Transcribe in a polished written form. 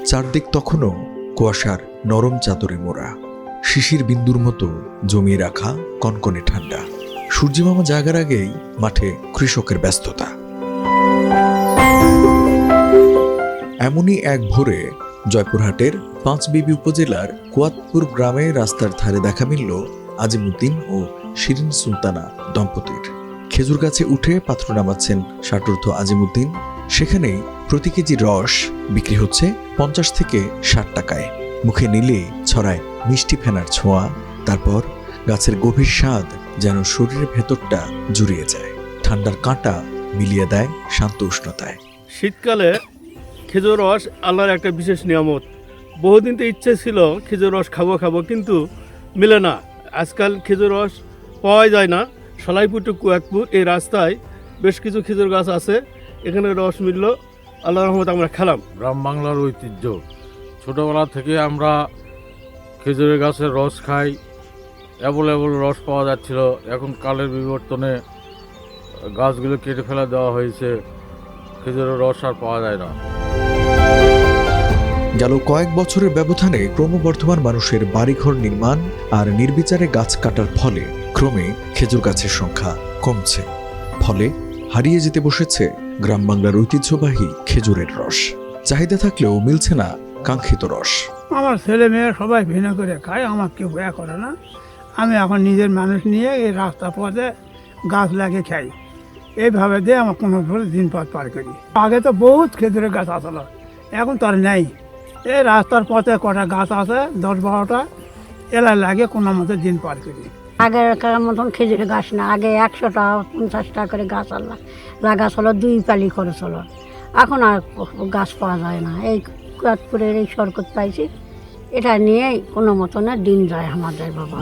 চারদিক তখনও কুয়াশার নরম চাদরে মোড়া, শিশির বিন্দুর মতো জমিয়ে রাখা কনকনে ঠান্ডা। সূর্যিমামা জাগার আগেই মাঠে কৃষকের ব্যস্ততা। এমনই এক ভোরে জয়পুরহাটের পাঁচবিবি উপজেলার কুয়াতপুর গ্রামে রাস্তার ধারে দেখা মিলল আজিমুদ্দিন ও শিরিন সুলতানা দম্পতির। খেজুর গাছে উঠে পাথর নামাচ্ছেন ষাটোর্ধ্ব আজিমুদ্দিন। সেখানেই প্রতি কেজি রস বিক্রি হচ্ছে 50 থেকে 60 টাকায়। মুখে নিলেই ছড়ায় মিষ্টি ফেনার ছোঁয়া, তারপর গাছের গভীর স্বাদ যেন শরীরের ভেতরটা জুড়িয়ে যায়। ঠান্ডার কাঁটা মিলিয়ে দেয় শান্ত উষ্ণতায়। শীতকালে খেজুর রস আল্লাহর একটা বিশেষ নিয়ামত। বহুদিন তো ইচ্ছে ছিল খেজুর রস খাবো কিন্তু মিলে না। আজকাল খেজুর রস পাওয়া যায় না। সলাইপুর টু কুয়াতপুর এই রাস্তায় বেশ কিছু খেজুর গাছ আছে, এখানে রস মিলল, আল্লাহর রহমতে আমরা খেলাম। গ্রাম বাংলার ঐতিহ্য, ছোটোবেলা থেকে আমরা খেজুরের গাছের রস খাই। অ্যাভেলেবল রস পাওয়া যাচ্ছিল, এখন কালের বিবর্তনে গাছগুলো কেটে ফেলা দেওয়া হয়েছে, খেজুরের রস আর পাওয়া যায় না। গেল কয়েক বছরের ব্যবধানে ক্রমবর্ধমান মানুষের বাড়িঘর নির্মাণ আর নির্বিচারে গাছ কাটার ফলে ক্রমে খেজুর গাছের সংখ্যা কমছে। ফলে হারিয়ে যেতে বসেছে গ্রাম বাংলার ঐতিহ্যবাহী খেজুরের রস। চাহিদা থাকলেও মিলছে না কাঙ্ক্ষিত রস। আমার ছেলে মেয়ে সবাই ভিন্ন করে খায়, আমার কেউ ভয়া করে না। আমি এখন নিজের মানুষ নিয়ে এই রাস্তা পথে গাছ লাগিয়ে খাই। এইভাবে দিয়ে আমার কোনো দিন পথ পার করি। আগে তো বহুত খেজুরের গাছ আসলো, এখন তো আর নেই। এই রাস্তার পথে কটা গাছ আছে, 10-12টা, এলা লাগে কোনো মতো দিন পার করি। আগের মতন খেজুরের গাছ না, আগে 100টা 50টা করে গাছ লাগা ছিল, 2 পালি খরচ হলো। এখন আর গাছ পাওয়া যায় না। এই কুয়াতপুরের এই সরকত পাইছি, এটা নিয়েই কোনো মতনে দিন যায় আমাদের বাবা।